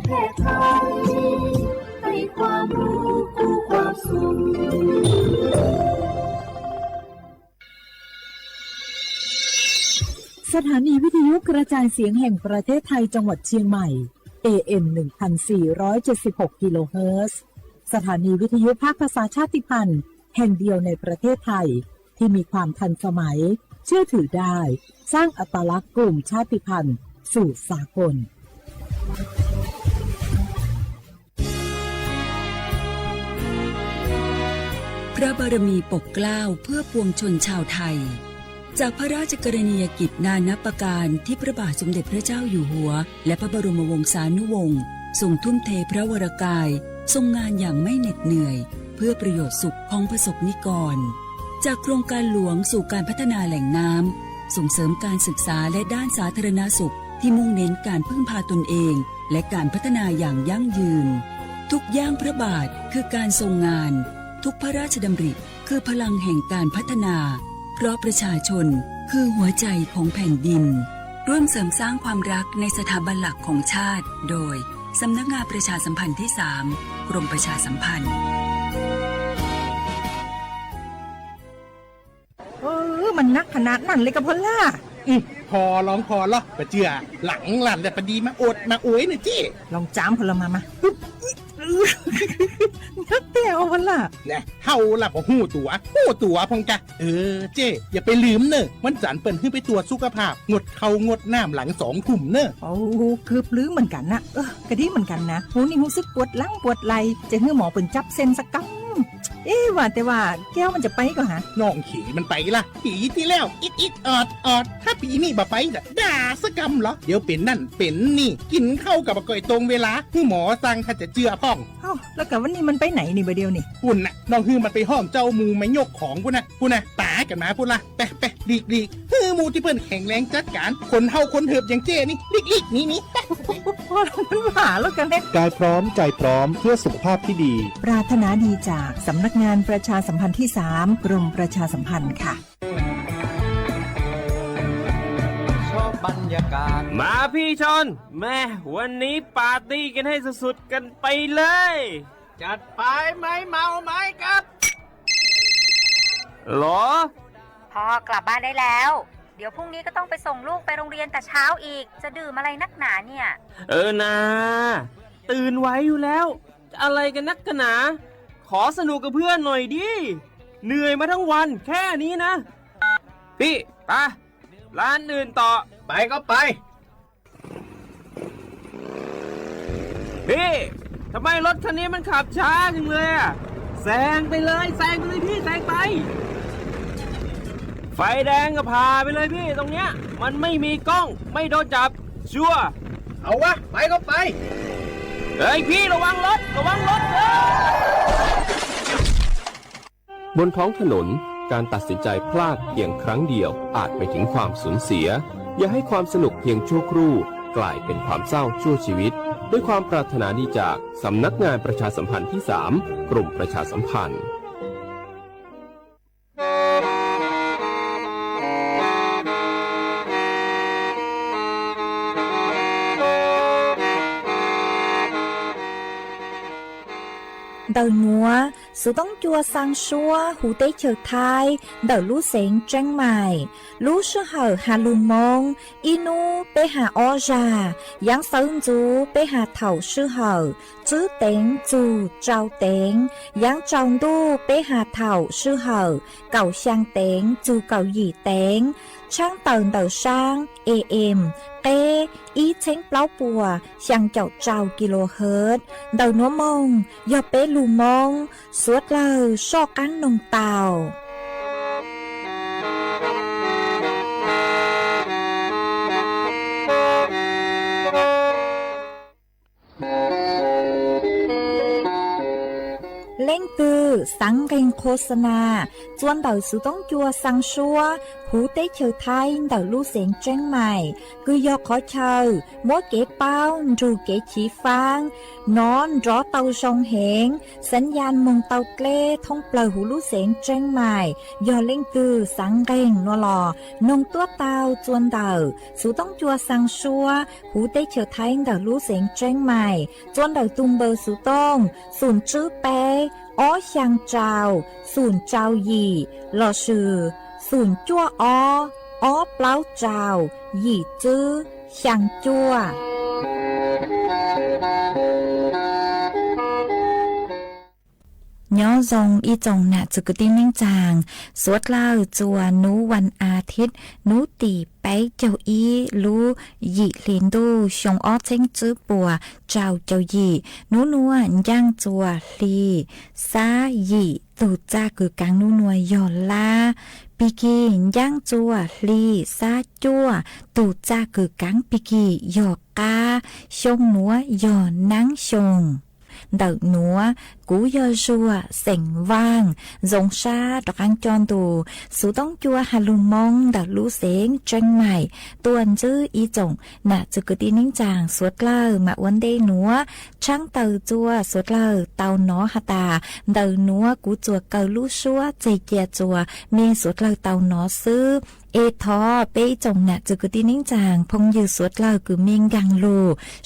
เทศไทยให้ความรู้คู่ความสุขสถานีวิทยุกระจายเสียงแห่งประเทศไทยจังหวัดเชียงใหม่ AM 1476 กิโลเฮิรตซ์สถานีวิทยุภาคภาษาชาติพันธุ์แห่งเดียวในประเทศไทยที่มีความทันสมัยเชื่อถือได้สร้างอัตลักษณ์กลุ่มชาติพันธุ์สู่สากลพระบารมีปกเกล้าเพื่อปวงชนชาวไทยจากพระราชกรณียกิจนานับประการที่พระบาทสมเด็จพระเจ้าอยู่หัวและพระบรมวงศานุวงศ์ทรงทุ่มเทพระวรกายทรงงานอย่างไม่เหน็ดเหนื่อยเพื่อประโยชน์สุขของประสบนิกรจากโครงการหลวงสู่การพัฒนาแหล่งน้ำส่งเสริมการศึกษาและด้านสาธารณสุขที่มุ่งเน้นการพึ่งพาตนเองและการพัฒนาอย่างยั่งยืนทุกย่างพระบาทคือการทรงงานทุกพระราชดำริคือพลังแห่งการพัฒนาเพราะประชาชนคือหัวใจของแผ่นดินร่วมเสริมสร้างความรักในสถาบันหลักของชาติโดยสำนักงานประชาสัมพันธ์ที่ 3 กรมประชาสัมพันธ์มันนักขนาดนั้นเลยกับพ่อล่ะพอร้องพอเหรอปะเจือหลังหลานแต่ปะดีมาอดมาโอยหน่อยจี้ลองจ้ามพลมานักแต่เอาพ่อล่ะเนี่ยเฮาล่ะบ่ฮู้ตัวพงกะเจ้อย่าไปลืมเนอะวันจันทร์เปิ้นขึ้นไปตรวจสุขภาพงดเข้างดน้ำหลัง2 ทุ่มเนอะโอ้คือปลื้มเหมือนกันนะกะดีเหมือนกันนะหูนี่รู้สึกปวดหลังปวดไหล่จะให้หมอเปิ้นจับเส้นสักกั๊ว่าแต่ว่าแก้วมันจะไปก็ฮะน้องขี่มันไปล่ะปีที่แล้วอิดออดถ้าปีนี้บ่ไปจะด่าสกำเหรอเดี๋ยวเป็นนั่นเป็นนี่กินข้าวกับก่อยตรงเวลาที่หมอสั่งถ้าจะเจือพ่องแล้วกับวันนี้มันไปไหนนี่บ่เดียวนี่ปุ่นน่ะน้องฮือมันไปห้องเจ้ามูไม่ยกของปุ่นน่ะตากันมาปุ่นล่ะไปดีฮือมูที่เพิ่นแข็งแรงจัดการคนเฮาคนเถิบอย่างเจ้นี่ลิกนี่พอมันหาแล้วกันแน่กายพร้อมใจพร้อมเพื่อสุขภาพที่ดีปรารถนาดีจากสำนักงานประชาสัมพันธ์ที่ 3 กรมประชาสัมพันธ์ค่ะชอบบรรยากาศมาพี่ชนแม่วันนี้ปาร์ตี้กันให้สุดๆกันไปเลยจัดไปไหมเมาไหมครับหรอพ่อกลับบ้านได้แล้วเดี๋ยวพรุ่งนี้ก็ต้องไปส่งลูกไปโรงเรียนแต่เช้าอีกจะดื่มอะไรนักหนาเนี่ยนะตื่นไว้อยู่แล้วอะไรกันนักกันหนาขอสนุกกับเพื่อนหน่อยดิเหนื่อยมาทั้งวันแค่นี้นะพี่ไปร้านอื่นต่อไปก็ไปพี่ทำไมรถคันนี้มันขับช้าจังเลยอะแซงไปเลยพี่แซงไปไฟแดงก็พาไปเลยพี่ตรงเนี้ยมันไม่มีกล้องไม่โดนจับชัวร์เอาวะไปก็ไปเฮ้ยพี่ระวังรถบนท้องถนนการตัดสินใจพลาดเพียงครั้งเดียวอาจไปถึงความสูญเสียอย่าให้ความสนุกเพียงชั่วครู่กลายเป็นความเศร้าชั่วชีวิตด้วยความปรารถนาดีจากสำนักงานประชาสัมพันธ์ที่ 3 กรมประชาสัมพันธ์Đầu múa, sự tống chua sang xua, hủ tế chờ thai, đầu lũ xén trăng mài, lũ sư hở hà lùn mông, inu bê hà o già, giáng sơn chú bê hà thảo sư hở, chứ tén chú trao tén, giáng trong đu bê hà thảo sư hở, cầu sang tén chú cầu dì tén, trang tờn đầu sang, em, tê, ý chén pláu bùa, sang chậu trao kHz, đầu nó mông, do bê lù mông, suốt lờ so cán nông tàu. Lên từ สังเกงโฆษณาจวนเต่าสุต้องจัวสังชัวหูเต้เชอไทยเต่าลู่เสียงเจ้งใหม่คือยอขอเชอมัวเก๋เป้ารูเก๋ฉีฟางนอนรอเต่าทรงเหงสัญญาณมงเต่าเกล้ท่องเปล่าหูลู่เสียงเจ้งใหม่ยอเล่งกือสังเกงนัวหล่อนงตัวเต่าจวนเต่าสุต้องจัวสังชัวหูเต้เชอไทยเต่าลู่เสียงเจ้งใหม่จวนเต่าตุงเบอร์สุต้องศูนย์จื้อเป้อ้อช่างเจ้าศูนย์เจ้าหยี่หล่อชื่อศูนย์จั่วอ้อเปล่าเจ้าหยี่จื้อช่างจั่วย้อซงอีจงนะจุกตินิ่งจางสวดเล่าจัวนูวันอาทิตย์นูตีไปเจ้าอีรู้หยี่เลียนดูชงอ้อเจ้งจื้อปัวเจ้าหยี่นูนัวย่างจัวลีซาหยี่ตูจ้าคือกังนูนัวยอลาปีกีย่างจัวลีซาจัวตูจ้าคือกังปีกียอกาชงนัวยอนังชงđợt núa cú dơ xua sành vang dòng xa đọc ăn tròn tù số tông chua hà lùm mong đợt lũ xén tranh mày tuần chứ ý trọng nà chứ cứ tin nín chàng suốt lơ mà uốn đê núa trắng tàu chua suốt lơ tàu nó hà tà đợt núa cú chua cầu lũ xua dây chè chua mê suốt lơ tàu nó sưเอทอเป้จงน่ะจะกตินิ่งจางพงยือสวดเล่าคือเมียงกังโล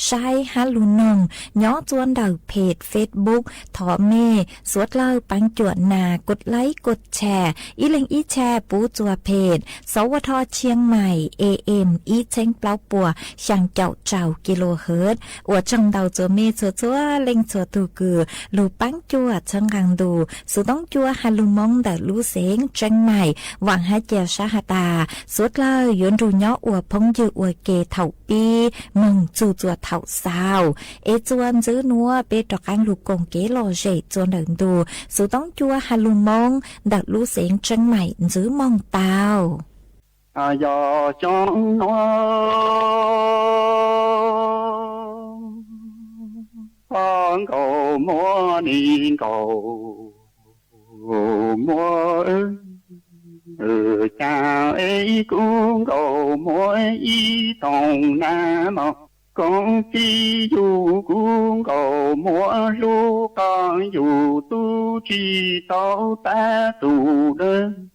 ใช้ฮัลลูนงย้อจวนดาวเพจเฟซบุ๊กทอเมสวดเล่าปังจวดนากดไลค์กดแชร์อีเล็งอีแชร์ปูจัวเพจสวทเชียงใหม่ AM อีเช้งเปล่าปัวช่างเจ้าเจ้ากิโลเฮิรตซ์อวดจังดาวจัวเมจัวเล็งจัวตูกือลูปังจัวจังกังดูสุต้องจัวฮัลลูมงดาลูเสงจังใหม่หวังให้เจ้าชาหตาสุดเลยย้อนรูย้ออวพงยืออวเกเถาปีมึงจูจัวเถาสาวเอจวนซื้อนัวเปตกังลูกกงเกโลเจจวนเดินดูสุต้องจัวฮัลลูมงดักลูเสียงจังใหม่ซื้อมองเตาอยอจงนัวฟังเขามัวนี่เขามัวcha ấy cũng cầu mỗi ý tòng nam con chi dù cũng cầu mỗi lu con dù tu chi tao ta tu đơn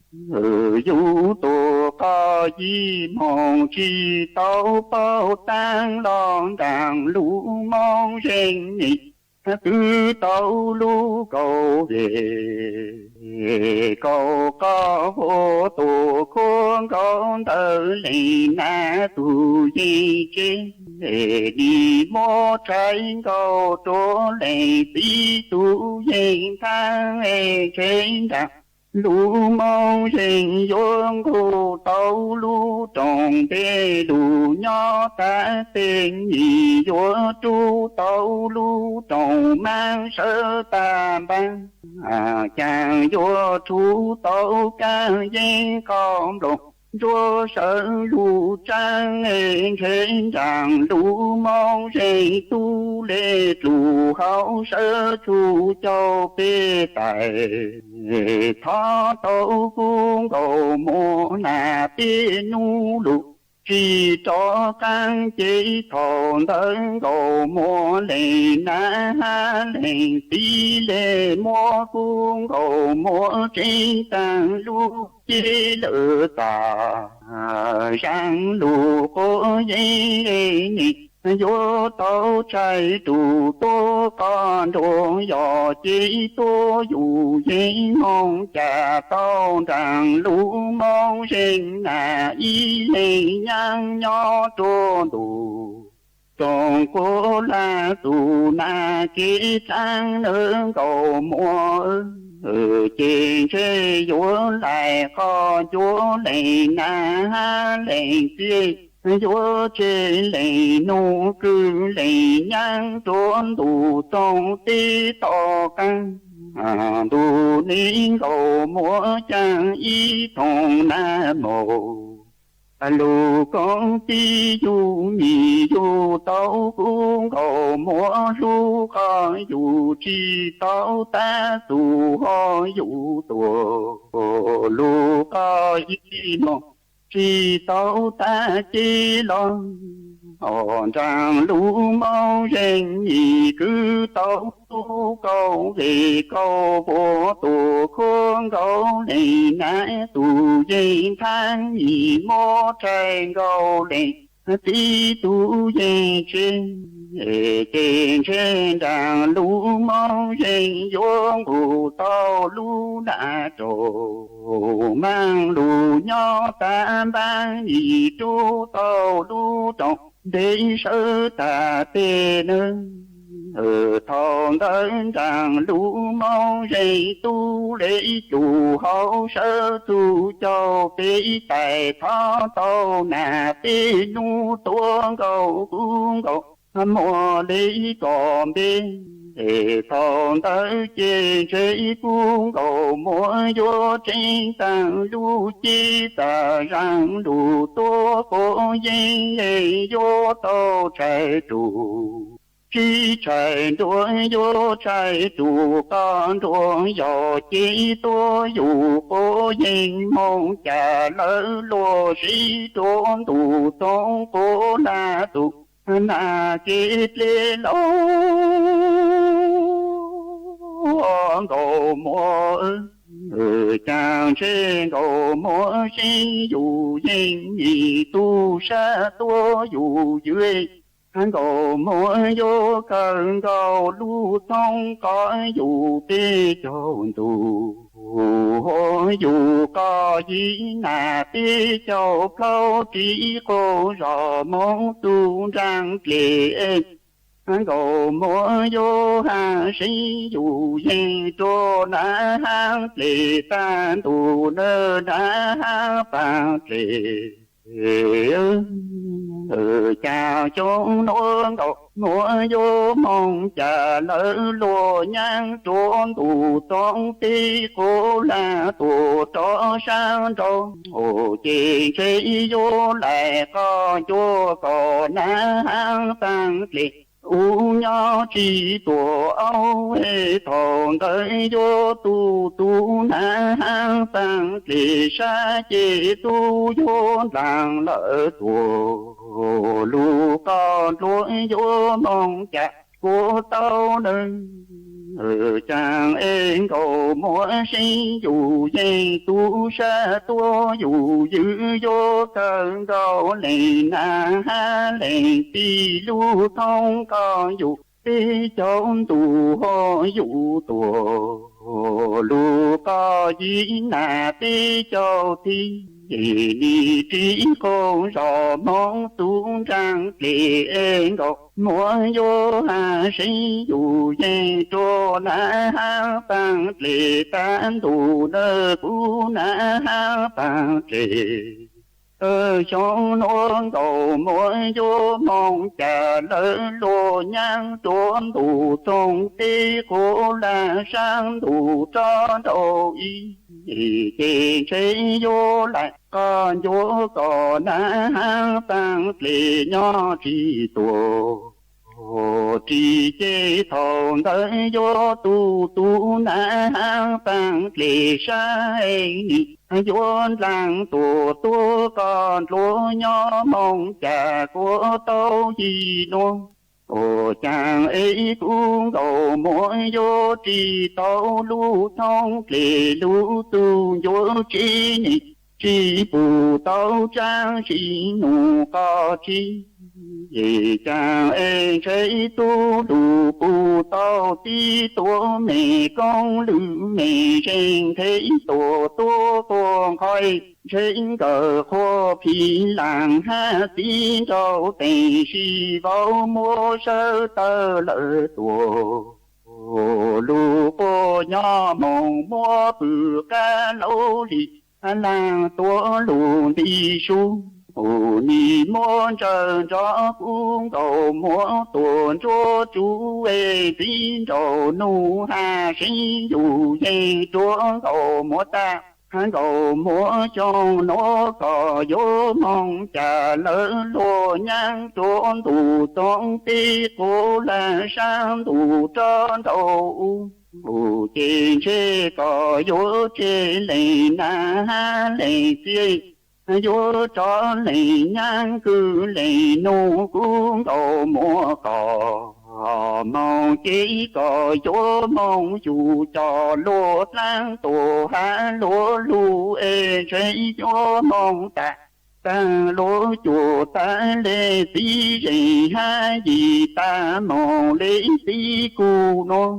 dù tu có gì mong chi tao bao tan lon đàn lu mong rèn nhị cứ tao lu cầu về cầu có vô tù khuôn con tờ lì na tù gì trên để đi mô trái cầu trố lì tí tù gì thang trên đạc lũ mong rình dương khu tàu lũ tròn tê lũ nhỏ ta tên nhị vô tru tàu lũ tròn mang sơ ta ban chàng vô tru tàu ca dây con đột chúa sợ lũ trang trên chàng lũ mong rình tu lê lũ hậu sơ chu châu bê tài thọ tàu cung cầu mô nà bê nu lục chỉ cho căn chế thọ thân cầu mô lệ na ha lệ tí lệ mô cung cầu mô trên tàng lục chế lỡ tà sang lục có dây nhịp vô tàu trái tù tô con đồ dò chỉ tô dù dây mong cha tàu rằng lũ mong sinh là y lệ nhang nhỏ trô tù trong cô là tù na kế trang nương cầu mua trên xe vô lại có vô lệ na lệ tiết chúa trên lệ nô cư lệ nhang trốn tù trong tí to căng tù ní cầu múa trang ý thong na mồ lù con ti du nhị du tao cũng cầu múa du con du chi tao ta tu ho du tổ lù có ý nó chi tao ta chi lo hòn trang lũ mau rèn nhị cứ tao tu cầu về cầu vô tu khôn cầu này nãy tu dây than nhị mô trai cầu này tí tu dây trên đàng lũ mau rèn vô ngủ tao lũ đã trổ mang lũ nhỏ tam ban nhị tu tao lũ trọng để sơ ta tê nơ thon đơn rằng lũ mau dây tu lễ chủ hậu sơ tu cho bế tài thó tàu nà bế nu tuông cầu cung cầu mùa lễ còn bên thon tới chê chế cung cầu mùa vô trên tàng lũ chi ta rằng lũ tố cổ dây vô tàu trái trụ chi trái đuôi vô trái trụ con đuôi dò chi tố dù cô dinh mong trả lỡ lô sĩ trốn tù tông cô là tụ na kết lê lâu cầu mùa chàng trên cầu mùa sinh dù dinh nhị tu sa tua dù dưới hắn cầu mùa vô cần cầu lưu thông có dù bê chồn tù dù có gì nà bê châu câu chỉ cô rõ mong tu răng lệ hắn cầu mùa vô hàng sinh dù dây trô nà hàng lệ tan tù nơ nà hàng phàng lệ chào chốn nỗi cầu nỗi vô mong trả lỡ lùa nhang trốn tù tông tí cô là tù cho sang trông ồ chị khi vô lại có vô có ná hang tăng liệt u nhỏ chỉ tổ âu hệ thòng tới vô tu na hang tăng liệt sa chỉ tu vô làng lỡ tổ lu con lúa vô mong chặt của tao nâng chàng em cầu múa sinh dù dây tu sa tua dù giữ vô cơn cầu này na ha lệnh ti lu thông con dù đi chốn tù ho dù tù lu có gì na đi châu thi đi trí con rõ mong tu rằng lệ em đọc múa vô hà sinh dù dây trô na ha bằng lệ tan tù nơ cú na ha bằng lệ trong nón cầu múa vô mong trả lỡ lô nhang trốn tù trong tí cô là sang tù cho đầu y thì chế vô lại con vô có na hang tăng lệ nhỏ chỉ tổ chỉ chế thòng tới vô tu na hang tăng lệ sai vô làng tổ con lúa nhỏ mong trả của tao gì non ồ chàng ấy cũng cầu mỗi vô trì tao lưu thông lệ lưu tu vô chi nhị chi bù tao trang chi nụ có chi vì chàng ấy thấy tu đủ bù tao tí tổ mẹ con lữ mẹ trên thế tổ con khói trên cờ khô phí làng ha tí trâu tề si vào mua sơ tơ lỡ tổ lù bố nhỏ mong mua bự ca lâu lì làng tổ lù đi su ni môn trần cho cung cầu múa tuần cho chú về tín cầu nu hà sinh dù dây chúa cầu múa ta hắn cầu múa cho nó có vô mong trả lỡ lùa nhang trốn tù tông tí cô là sang tù tròn đầu ủ trên chê có vô chê lệ na ha lệ chê vô cho lệ nhang cứ lệ nô cũng cầu múa cò mong chỉ có chỗ mong chủ cho lúa lang tổ ha lúa lu ê chơi chỗ mong ta lúa chủ ta lê tí gì ha gì ta mong lê tí cu nó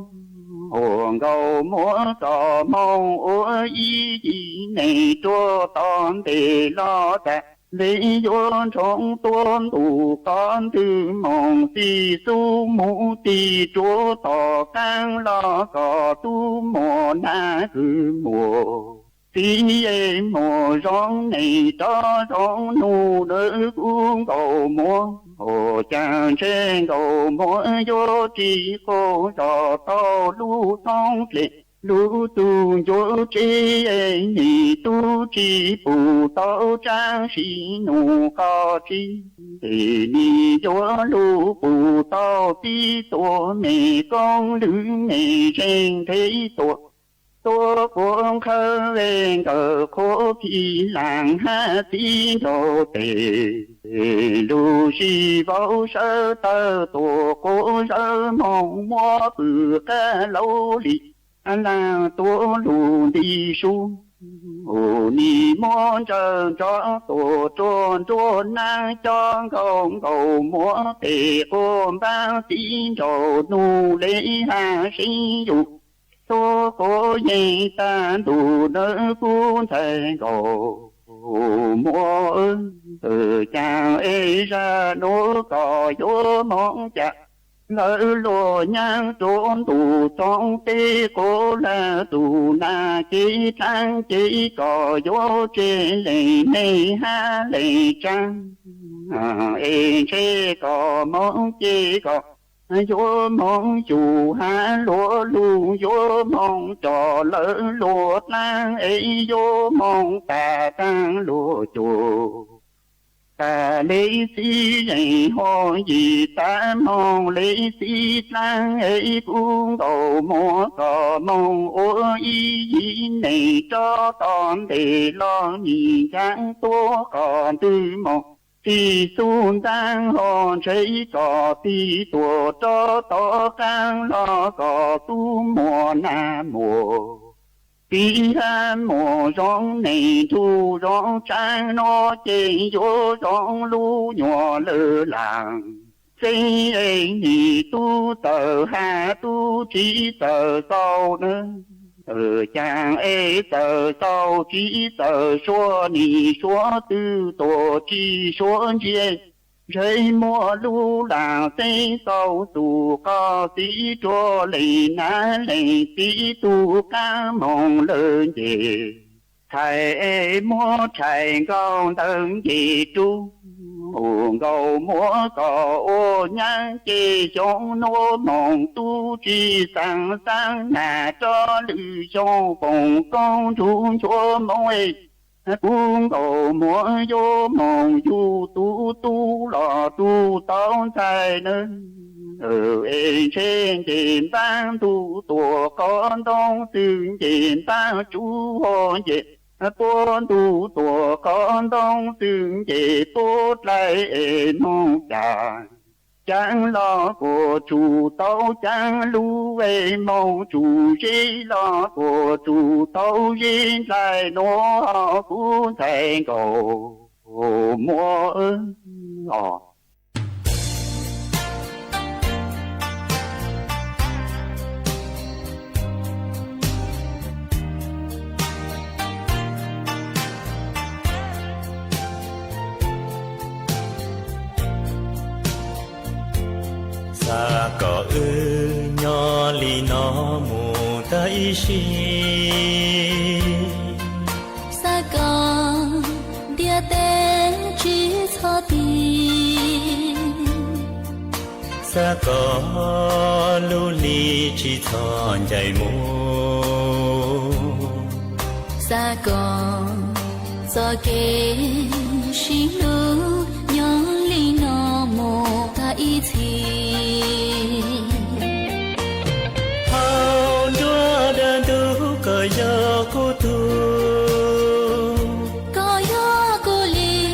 hồn cầu múa cò mong ủa gì này cho toàn để lo ta lý do trong tuôn tù con từ mong tì su mũ tì chúa tỏ cang lo có tu mò na cứ mùa tì ê mò rong này cho rong nụ đỡ cũng cầu múa hồ chàng trên cầu múa vô trì cô trò to lu thông lệ lũ tu vô chi nhị tu chi bù tao trang sĩ nụ co chi thì đi vô lũ bù tao tí tổ mẹ con lữ mẹ trên thế tổ cuồng khơi lên cờ khổ khi làng ha tí đồ tề lũ si bao sơ tơ tổ cố sơ mong mua bự ca lâu lì là tổ lù đi xuống ô ni mong chờ cho tổ trôn trôn na cho không cầu múa tề ôm bao tin cho nụ lễ ha sinh dục tổ cố dây ta đủ đỡ cuốn thầy cầu múa từ chàng ấy ra nô cò vô mong chặt lỡ lùa nhang trốn tù trong tê cô là tù na chỉ trang chỉ có vô chê lệ này ha lệ trang ê chê có mong chê có vô mong chủ ha lúa lu vô mong trò lỡ lúa lang ấy vô mong ta tăng lúa chủ ta lấy xí dạy ho gì ta mong lấy xí lang ấy cũng cầu mua cò mong ô ý gì này cho con để lo nhìn chẳng tố còn tư mong thì xuân tăng hòn thấy cò thì tuổi cho to càng lo cò tu mùa na mùa tí ha mùa rong này thu rong trang nó chê vô rong lu nhỏ lơ làng xây ấy nhị tu tờ ha tu chỉ tờ sau nữa chàng ấy tờ sau chỉ tờ xua nì xua tư tổ chi xua chê rơi mua lu làng xây sau tù có tí cho lì ná lì tí tu ca mong lớn gì thầy ấy mua thầy con tân gì chú hồn cầu múa cò ô nhang chê trong nô mong tu chi sang sang nà cho lư trong phòng con chú chúa môi cuồng cầu múa vô mong du tu tu lò tu tao sai nên ê trên tiền tăng tu tổ con đông tương tiền tăng chú hồn về bốn tu tổ con đông tương về tốt lại nông trà chẳng lo của chủ tao chẳng lưu về mong chủ chỉ lo của chủ tao yên lại nó cũng thành cầu mua sa có ư nhỏ lì nó mù tay xì sa có địa tên chỉ cho đi sa có lưu lì chỉ thon dài mù sa con cho kê xin lu nhớ li nó mồ ta ý thì hao đua đơn tu cờ gió cô tu có gió cô li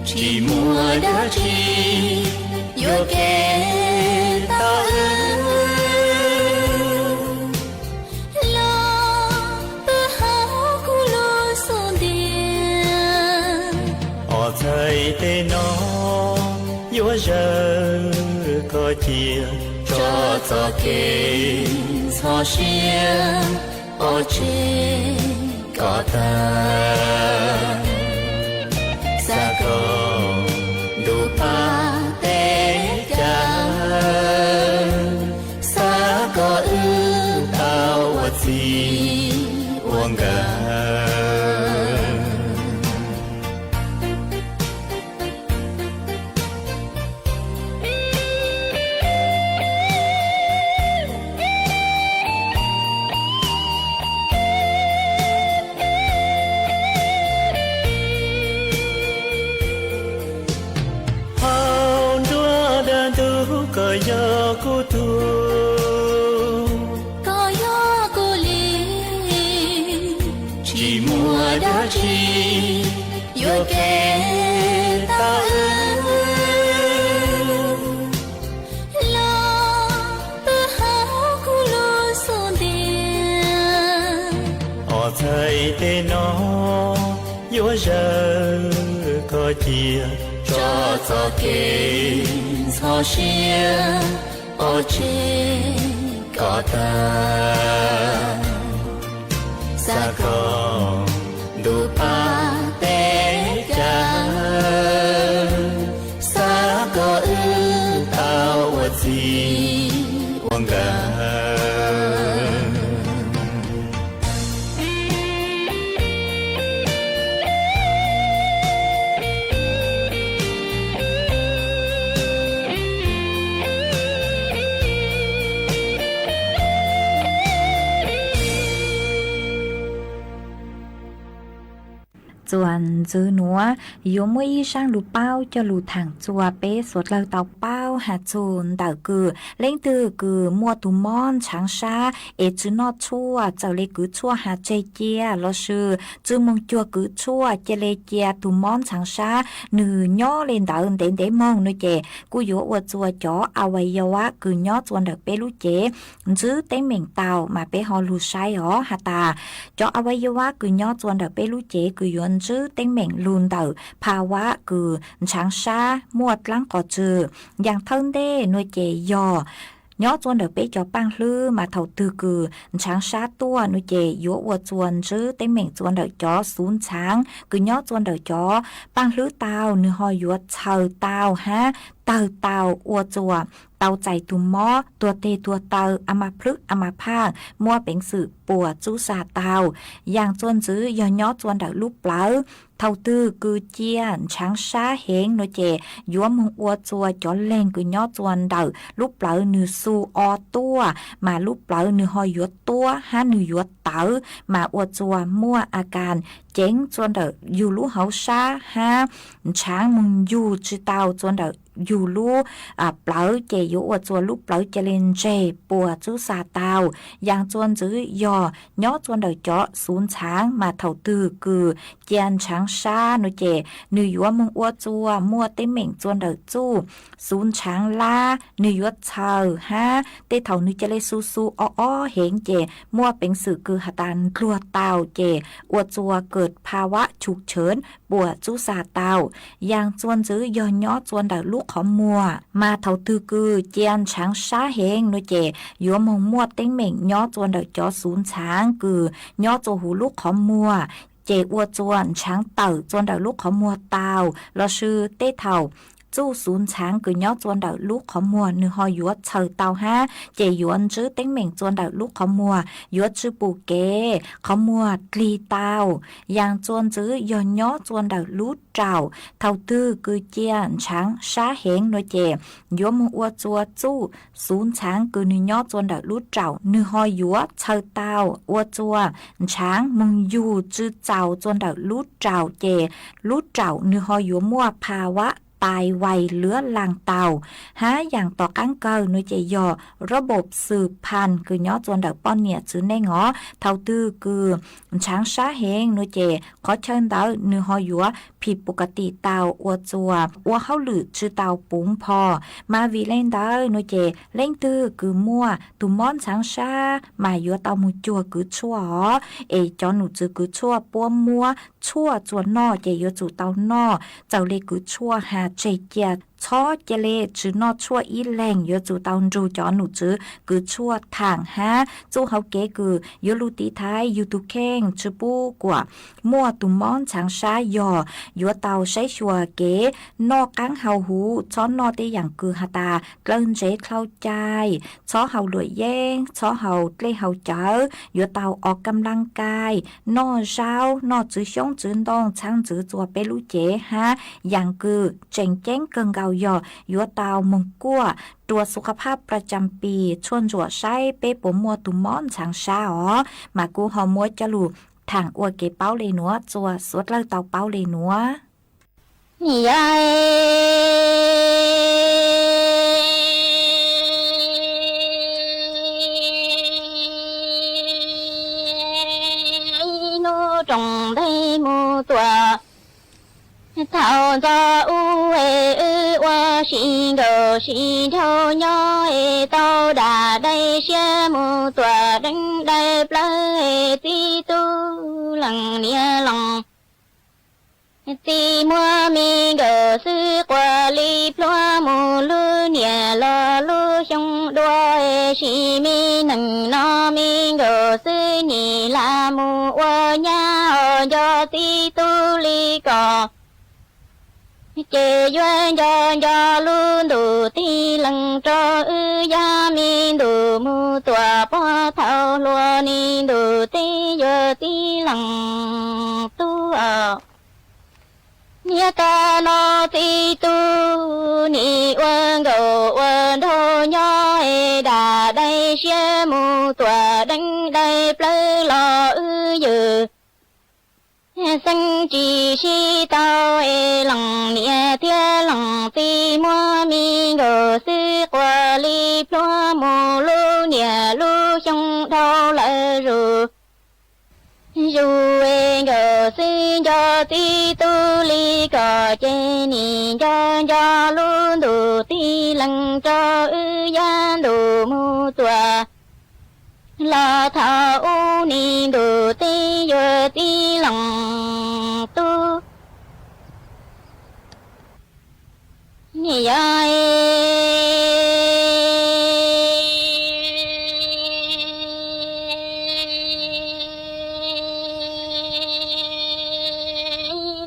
chỉ mùa đã chỉ yo kê ta thầy tê nó yo giờ có chia cho kê cho xia ô chê có ta sa có đủ pa tê cha sa có ư tao gì uông gà cờ gió cô tu có gió cô li chỉ mùa đã chỉ yo kê ta lo tư hao cô lo son dia họ thầy tê nó yo giờ có chia cho kê cho xia ô chê có ta sa có đủ pa tê cha sa có ư tao gì uông gà chuẩn dư núa yếu mỗi y sang lù bao cho lù thẳng chùa bế suốt lâu tàu bao hạt chùn đảo cử lên từ cử mua tù mòn trắng xa ế chứ nó chua cháu lê cứ chua hạt chê chia lo sư chứ mong chua cứ chua chê lê chia tù mòn trắng xa nừ nhỏ lên đảo đến để mong nơi chê cú yếu ua chua chó à vầy yêu á cứ nhỏ chuan đảo bế lú chê chứ tế mình tàu mà bế họ lù sai hó hạt tà chó à vầy yêu á cứ nhỏ chuan đảo bế lú chê cứ yếu chứ tên mình luôn đảoภาวะคือช้างช้ามวดล้างก่อจืออย่างเท่าเด้หน่วยเจยอย้อจวนเดอเป๊จอปังลือมาเท่าตือคือช้างช้าตัวหน่วยเจยัวอวจวนจื้อเต็มเหม่งจวนเดอจอศูนย์ช้างคือย้อจวนเดอจอปังลือเตาเนื้อหอยยัวเชาเตาฮะเตาอวจวเตาใจตุมม้อตัวเตตัวเตาอามาพลึกอามาพางมัวเป็นสื่อปัวจูซาเตาอย่างจวนจื้อยอจวนเดอลูกเปล่าเท่าตื้อคือเจียนช้างช้าเฮงโนเจยัวมงอัวจัวจอเล่งคือยอจวนเดาลูกเปล่านือซูออตัวมาลูกเปล่านือหอยยัวตัวฮะนือยัวเตามาอัวจัวมั่วอาการเจ๋งจวนเดออยู่ลูเฮาช้าฮะช้างมึงอยู่จือเตาจวนเดออยู่ลูเปล่าเจยัวจัวลูกเปล่าเจเลนเจปัวจูซาเตาอย่างจวนจื้อยอยอจวนเดอจอศูนย์ช้างมาเท่าตื้อคือเจียนช้างชาหนูเจนือยัวมึงอัวจัวมัวเต้เหม่งจวนเดอจูศูนย์ช้างลานือยัวเชาฮะเต้เท่านือเจเลซูอ้อเฮงเจมัวเป็นสื่อคือหตันครัวเตาเจอัวจัวเกิดภาวะฉุกเฉินปัวจูซาเตาอย่างจวนจื้อยอยอจวนเดอลูกของมัวมาเท่าตื้อคือเจียนช้างชาเฮงหนูเจยัวมึงมัวเต้เหม่งยอจวนเดอจอศูนย์ช้างคือยอจัวหูลูกของมัวเจอัวจวนช้างเต่าจวนเดาลูกของมัวเตาเราชื่อเต้เท่า chú xuống sáng cứ nhó chuan đảo lúc khó mùa nửa ho yuột chờ tàu ha chế yuan chứ tính mình chuan đảo lúc khó mùa yuột chứ bù kế khó mùa tli tàu yang chuan chứ do nhó chuan đảo lúc trào thầu tư cứ chia sáng xá hẹn nói chè yuột mong ua chua chú xuống sáng cứ nửa nhó chuan đảo lúc trào nửa ho yuột chờ tàu ua chua sáng mong yu chứ trào chuan đảo lúc trào chè lúc trào nửa ho yuột muaภาวะตายไวเลื้อลางเต่าหาอย่างต่อกั้งเกินนุเจยอระบบสืบพันธุ์คือย้อจวนดักป้อนเนี่ยซื้อในงอเท่าตื้อคือช้างช้าเฮงนุเจขอเชิญเต่าเนื้อหอยัวผิดปกติเต่าอัวจัวอัวเข้าหลืดชื่อเต่าปุ้งพอมาวีเล่นเต่านุเจเล่นตื้อคือมั่วตุมอนช้างช้ามายัวเต่ามูจัวคือชั่วเอจอหนูจือคือชั่วป้วมัวชั่วจวนนอเจยัวจู่เต่านอเจ้าเล็กคือชั่วหาใจเจียชอเจเลจือนอชั่วอีแรงเยอะจูตอนรูจอหนูจือคือชั่วทางฮะจูเฮาเก๋คือเยลูตีไทยยูทูเข่งจือปูกว่ามั่วตุมอนช้างช้ายอยัวเตาใช้ชัวเก๋นอกังเฮาหูช้อนนอได้อย่างคือฮาตาเกลิ่นเจเข้าใจช้อเฮาหลวยแย่งช้อเฮาเกลเฮาเจอยัวเตาออกกำลังกายนอเช้านอจือช่องจือดองช้างจือจัวเปลูเจฮะอย่างคือเจ๋งแจ้งเกิงเกายัวเตามงกัวตัวสุขภาพประจำปีชวนจั่วใช้เป้ปมัวตุมอนช้างช้ามากูหอมัวจะลูทางอวเกเป้าเลยหนัวจั่วสวดเล่าเตาเป้าเลยหนัวนี่ยายโนจงได้มูตัว头早有诶我心头心头鸟诶到达来羡慕多人来不来地都冷年冷地莫名个是过里破木路年了路兄多诶是咪能那名个是你拉木我呀就地都里个chế duyên cho luôn đủ ti lần cho ya min đủ mu tua po thao lúa ni đủ ti yo ti lần tu nia ta no ti tu ni wan go wan tho nho e đà đây xe mu tua đánh đây plơ lo ư sinh chỉ si tao e lòng nia tia lòng ti mua mi go sư qua li plo mô lu nia lu trong đau lại ru e go sư cho ti tu li go che ni cho lu du ti lăng cho yan du mu tua la thao ni du ti yo ti lòng tu ni ai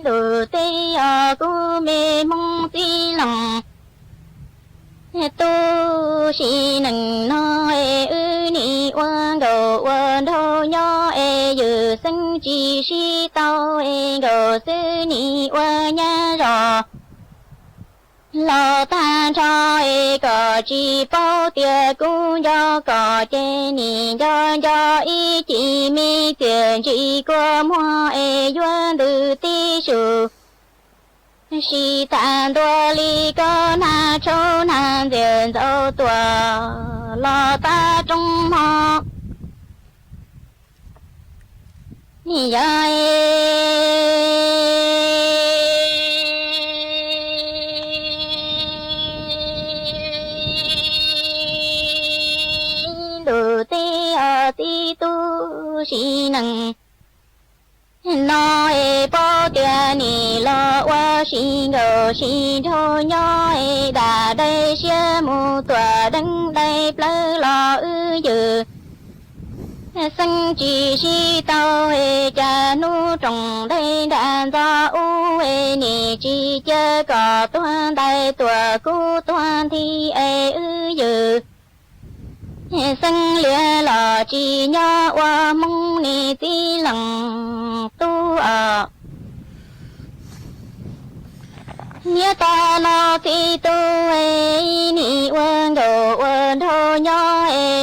du ti a cu me mong ti lòng tu si nâng no e ư ni oan go oan thô nho e yu sinh chi si tao e go sư ni oan nha rò lo ta cho e go chi bao tia cung do go che ni do y chi mi tiền chi qua mua e yuan du ti su si tan tua li có na châu nan tiền dâu tua lo ta trong họ ni ai đồ tê ti tu si nằng no e po tia ni lo wa xin go xin tho nho e đà đây xe mu tua đăng đây plơ lo ư dư 生只是到家奴种的单早你只这个端带多孤端的有生了老几鸟我梦里的冷都你到老的都你问我问头鸟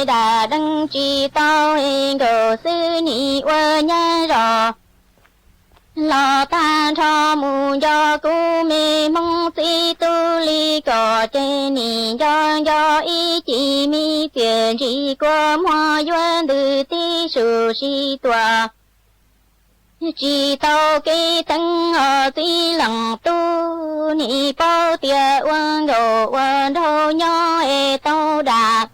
大人知道我是你问人rõ老单朝木要古美梦最多里个这你要一起米点几个花园的地熟悉多知道给等最冷都你包的问我问头鸟都大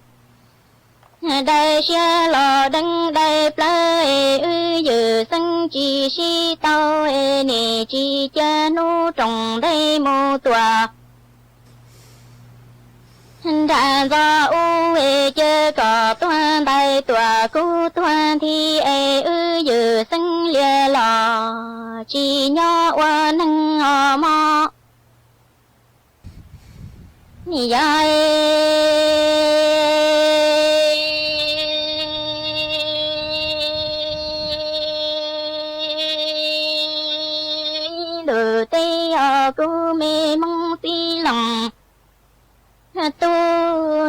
đại xe lò đăng đại plei ư sinh chỉ si tao nè chỉ cha nu trồng đây mô tòa đàn do u chơi cỏ toan đại tòa cú toan thì ư sinh lìa lò chỉ nhỏ qua năng mò nì dài đồ tây cô mê mong ti lòng tu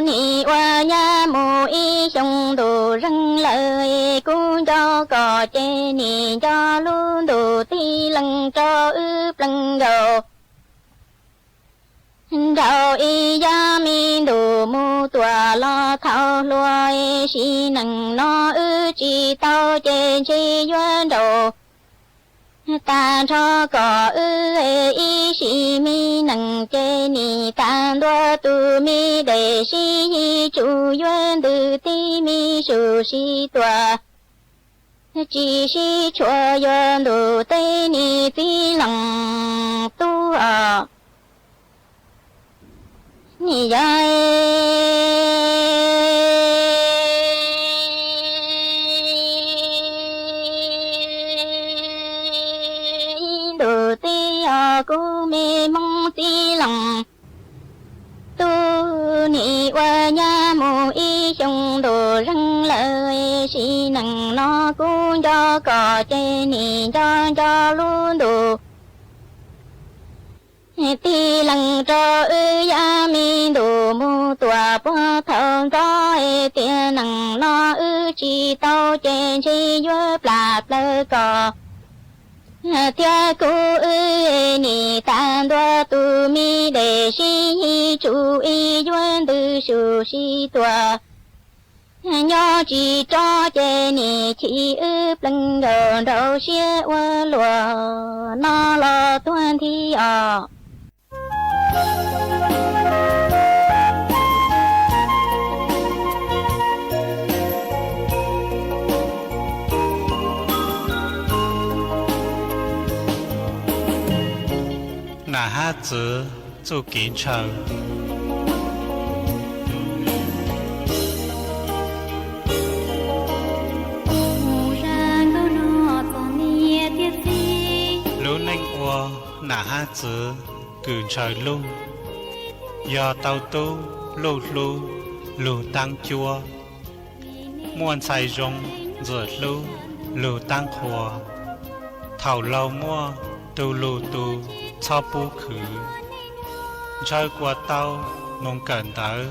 nị qua nhà mô y xong đồ răng lời cô cho cò chê nị cho luôn đồ ti lần cho ướp lần đầu đạo y gia mi đồ mô tòa lo thao loa si năng nó ư chi tao chê chi duyên đồ ta cho có ư y si mi năng chê ni tan đua tu mi để si chủ duyên từ ti mi su si tòa chỉ si chua duyên đồ tây ni ti lăng tu nì dài đồ ti cô mê mong ti lòng tu nị qua nhà mô y xong đồ răng lời si năng nó cũng cho cò chê nị cho luôn đồ ti lăng cho ư ya mi đồ mô tòa bó thong cho tiền năng nó ư chi tao trên chi duyên plà plơ cò tia cô ư ni tan đua tu mi để si chủ y duyên từ su si tòa nhỏ chỉ cho chê ni chi ư plâng đồ đầu xia qua lùa nó lo tuan thi那哈子做警察。lúc nãy qua na ha子警察luôn do tàu tu lù lù lù tăng chua muôn sai rong giờ lù tăng khua thảo lâu mua tu lù tu cho bố khử chơi qua tàu mong cần đỡ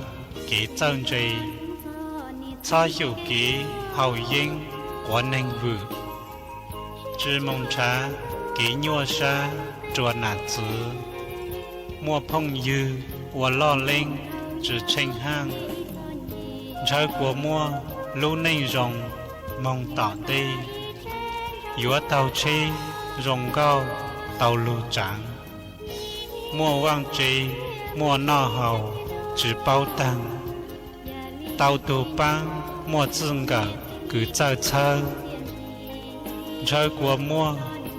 kỹ chân gì cho hiểu kỹ hậu yên của nên vượt chỉ mong cha kỹ nhua sa chùa nạt chữ mua phong dư và lo lên chỉ tranh hang chơi của mua lâu nay rồng mong tỏ đi giữa tàu chi rồng cao tàu lù trắng mua vang chi mua nọ hầu chỉ bao tăng tàu tù băng mua dương gạo cứ chơi chơi chơi của mua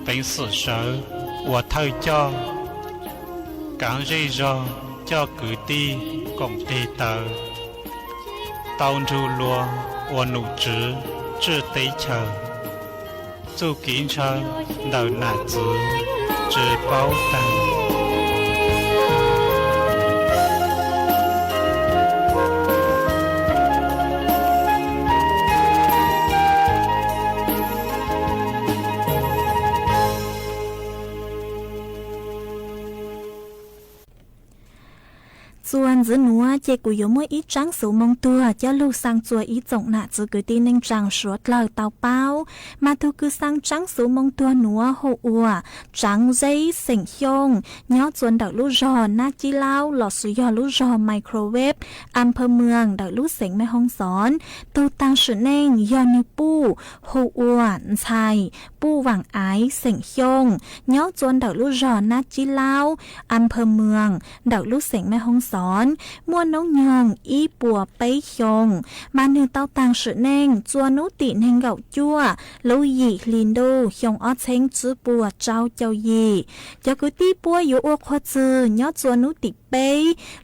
bánh sự sở và thời cho cảng dây rò cho cử đi cộng tê tờ tàu rù lùa và nụ trứ 只得chờ dù kiến chờ đầu nà chữ只包蛋ส่วนจื้อหนัวเจกุยมวยอีจังสูมงตัวจะลูกสังจัวอีจงหน้าจื้อกุตีนึงจังสวดเล่าเตาเป้ามาทุคือสังจังสูมงตัวหนัวโหอัวจังใจเสียงยงย้อจวนดักลูกรอนาจีเล่าหลอดสุยอลูกรอไมโครเวฟอำเภอเมืองดักลูกเสียงแม่ห้องสอนตูตังสุเน่งยอนิปู้โหอัวชัยปู้หวังไอเสียงยงย้อจวนดักลูกรอนาจีเล่าอำเภอเมืองดักลูกเสียงแม่ห้องสอนมวนน้องยองอีปัวไปชงมาเนื้อเต้าตังสุเน่งจวนนุติเน่งเก่าจั่วลูยีลินโดชงอ้อเชงจื้อปัวเจ้าเจ้ายีจะกุตีปัวอยู่อวควจือยอจวนนุติไป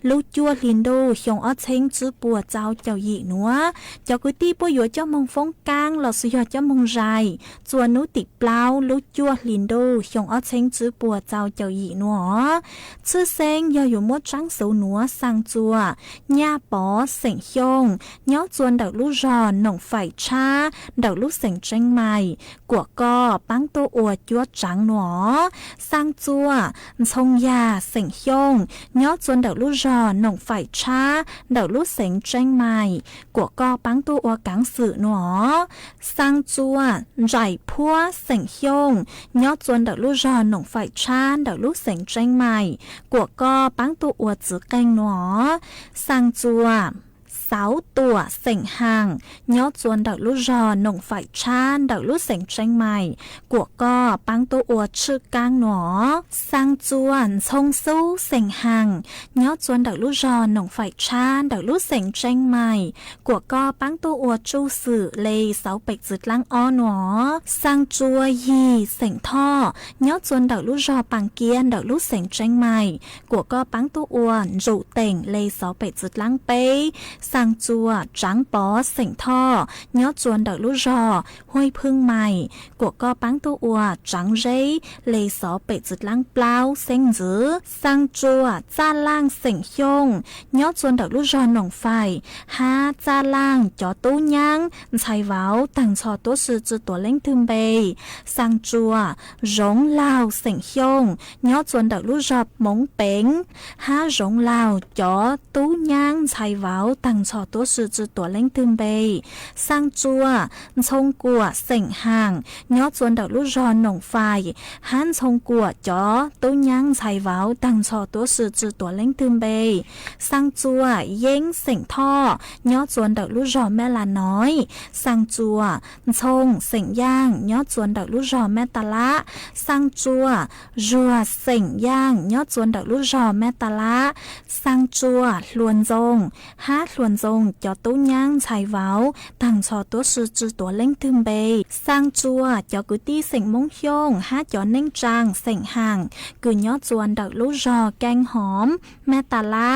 ลูจั่วลินโดชงอ้อเชงจื้อปัวเจ้าเจ้ายีนัวจะกุตีปัวอยู่เจ้ามงฟงกางหลอดสุยอเจ้ามงไรจวนนุติเปล่าลูจั่วลินโดชงอ้อเชงจื้อปัวเจ้าเจ้ายีนัวชื่อเซงยออยู่มดจังสูหนัวสังจัวญ่าปอเสียงยงย้อจวนดักลูกรอนหนองไฟช้าดักลูกเสียงเจงใหม่กัวก็ปังตัวอวดยวดจังหนอสังจัวชงยาเสียงยงย้อจวนดักลูกรอนหนองไฟช้าดักลูกเสียงเจงใหม่กัวก็ปังตัวอวดกังสื่อหนอสังจัวใจพัวเสียงยงย้อจวนดักลูกรอนหนองไฟช้าดักลูกเสียงเจงใหม่กัวก็ปังตัวอวดจื้อแกงหนอสังจัวเสาตัวเสียงห่างย้อจวนดักลูกรอหนงไฟชานดักลูกเสียงเชียงใหม่กัวก็ปังตัวอวดชื่อกลางหนอสังจวนชงสู้เสียงห่างย้อจวนดักลูกรอหนงไฟชานดักลูกเสียงเชียงใหม่กัวก็ปังตัวอวดจูสื่อเลยเสาเป็ดจุดล่างอ้อหนอสังจัวยีเสียงท่อย้อจวนดักลูกรอปังเกียนดักลูกเสียงเชียงใหม่กัวก็ปังตัวอวดจูเต่งเลยเสาเป็ดจุดล่างเป้สังจัวจังปอเสียงท่อย้อจวนดักลูกรอห้วยพึ่งใหม่กัวก็ปังตัวอวดจังเร่เลยสอเป็ดจุดล่างเปล่าเสียงจื้อสังจัวจ้าล่างเสียงยงย้อจวนดักลูกรอหนองไฟฮาจ้าล่างจอตู้ยังใช้เว้าตั้งชอตัวสื่อจื้อตัวเล่งทึมเบสังจัวร้งลาวเสียงยงย้อจวนดักลูกรอมงเป๋งฮาร้งลาวจอตู้ยังใช้เว้าตั้งชอตัวสื่อจื้อตัวเล่งทึมเบสังจัวชงกัวเสียงห่างย้อจวนดักลูกรอหนองไฟฮันชงกัวจอตู้ยังใช้เว้าตั้งชอตัวสื่อจื้อตัวเล่งทึมเบสังจัวเย้งเสียงท่อย้อจวนดักลูกรอแม่ลาน้อยสังจัวชงเสียงย่างย้อจวนดักลูกรอแม่ตะละสังจัวรัวเสียงย่างย้อจวนดักลูกรอแม่ตะละสังจัวลวนจงฮาลวนจงจอตู้ยังใช้เว้าตั้งชอตัวสื่อจื้อตัวเล่งทึมเบสังจัวจอกุตี้เสียงมงยงฮาจอเน่งจางเสียงห่างกืนย้อจวนดักลูกรอแกงหอมแม่ตะละ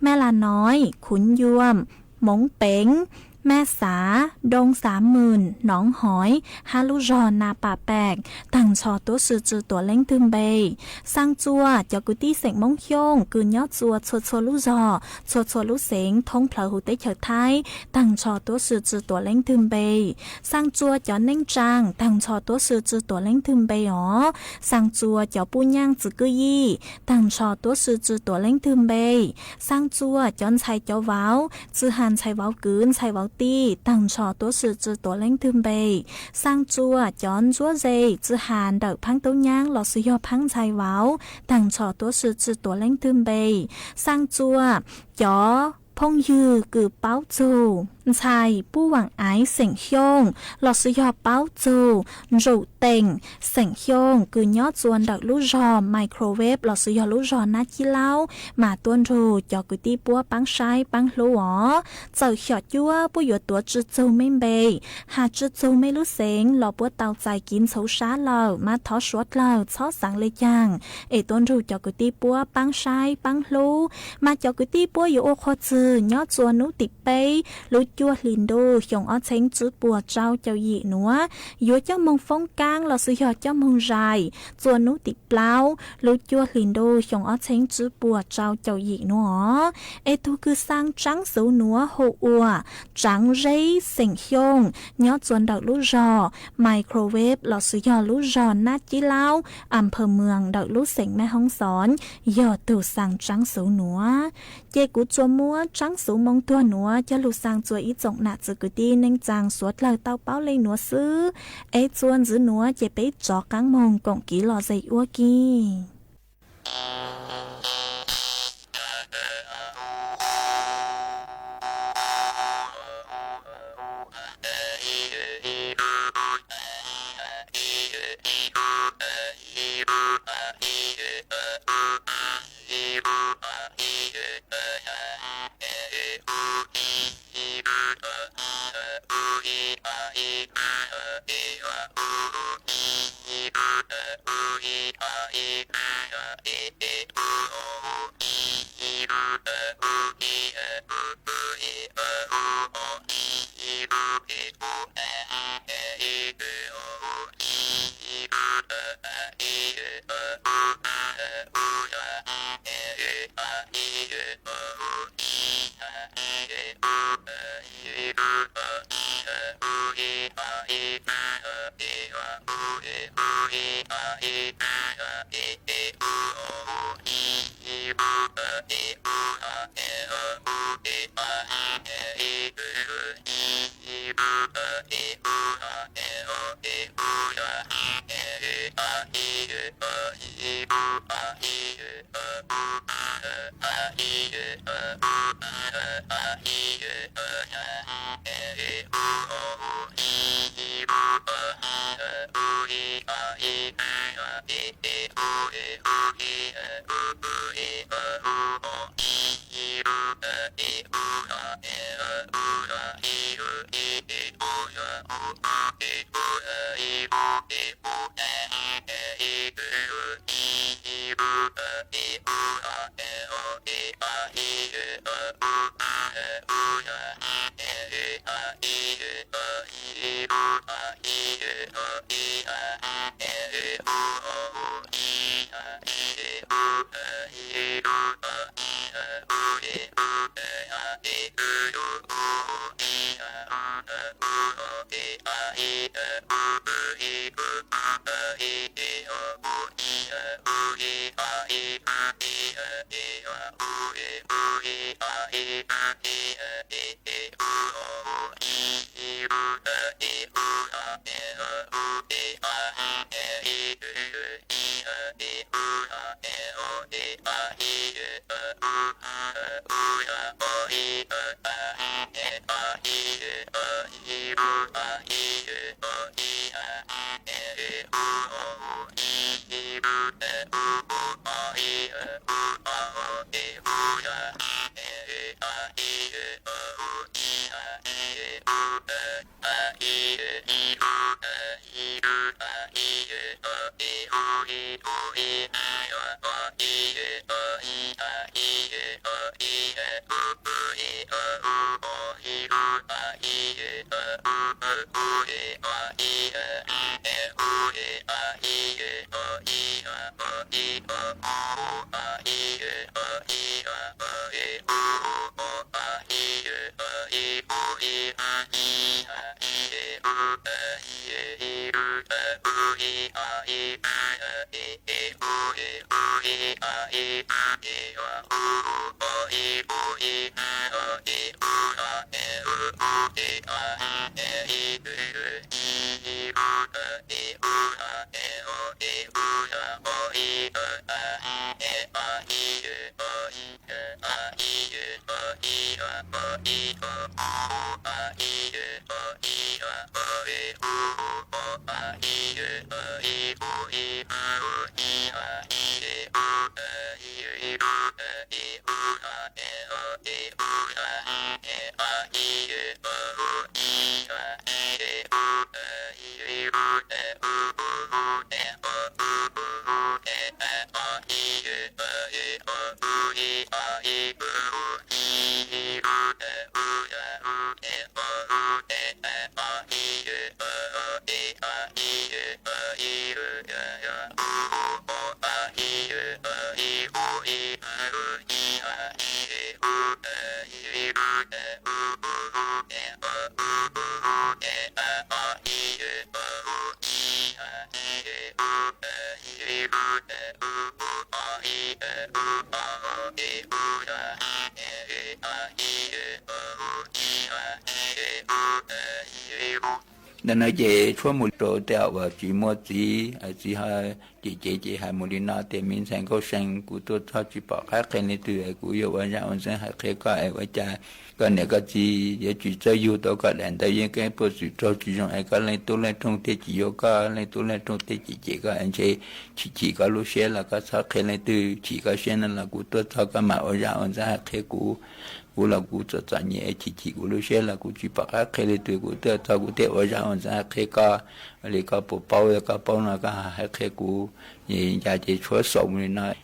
แม่ลาน้อยขุนยวมหมงเป๋งแม่สาดง30,000หนองหอยฮาลูรอนาป่าแปกตั้งชอตัวสื่อจื้อตัวเล่งทึมเบสังจัวจอกุตี้เสียงมงยงกืนย้อจัวชดชลูรอชดชลูเสียงทงเพลหูเตเฉิดไทยตั้งชอตัวสื่อจื้อตัวเล่งทึมเบสังจัวจอเน่งจางตั้งชอตัวสื่อจื้อตัวเล่งทึมเบอ๋อสังจัวจอปูย่างจื้อกือยี่ตั้งชอตัวสื่อจื้อตัวเล่งทึมเบสังจัวจอนไชจอเว้าจื้อหันไชเว้ากืนไชเว้าตีตั้งชอตัวสื่อจื้อตัวเล่งทึมเบสังจัวจอนจัวเจจื้อหันเด็กพังตู้ย่างหลอดสุยอพังไชเว้าตั้งชอตัวสื่อจื้อตัวเล่งทึมเบสังจัวจอพงยือกือเป้าจูชายผู้หวังไอเสียงยงหลอดสุยอเป้าจูรูเต็งเสียงยงกือยอดจวนดักลูกรอไมโครเวฟหลอดสุยอลูกรอนาจีเล่ามาต้นรูจอกุตีปัวปังไซปังลูอ๋อเจ้าหยอดยัวผู้หยดตัวจืดจูไม่เบหาจืดจูไม่รู้เสียงหลอปัวเตาใจกินเฉาช้าเหล่ามาทอสวดเหล่าชอสังเลยยังต้นรูจอกุตีปัวปังไซปังลูมาจอกุตีปัวอยู่โอโคจือยอดจวนนุติเปลู จัวลินดูหยงอ้อเช้งจื้อปัวเจ้าเจ้าหยีหนัวยัวเจ้ามงฟงกลางเราซื้อหยอดเจ้ามงไรจวนนุติเปล่าลูจัวลินดูหยงอ้อเช้งจื้อปัวเจ้าเจ้าหยีหนัวเอตูคือสร้างจังสูหนัวโฮอัวจังเรเสียงหยงยอดจวนดอกลูกรอไมโครเวฟเราซื้อหยอดลูกรอนาจิเล่าอำเภอเมืองดอกลูกเสียงแม่ห้องสอนยอดตูสร้างจังสูหนัวเจกูจัวมัวจังสูมงตัวหนัวจะลูกสร้างจัวอีจงหนาจืกุดีเน่งจางสวดเลยเต้าเป้าเลยหนัวซื้อเอจวนจื้อหนัวเจไปจอกังมงกงกีหล่อใจอ้วกี nên nói về chúa một chỗ tèo và chỉ mua chỉ hai chỉ hai một lần nào thì mình sang có sang của tôi cho chỉ bảo khác cái này từ của yêu và ra ông sang khác có ai với cha còn nếu có chỉ để chỉ cho yêu tôi có đàn tới những cái bộ sự cho chỉ trong ai có lên tôi lên trong thế chỉ yêu có lên tôi lên trong thế chỉ có anh chị chỉ có lúc xe là có sao cái này từ chỉ có xe nên là của tôi cho cái mà ở ra ông sang khác của là của cho nhẹ chỉ của lúc xe là của chỉ bảo khác cái này từ của tôi cho của tôi ở ra ông sang khác có lấy có bộ bao là có hai khác của như gia chỉ chúa sống như nói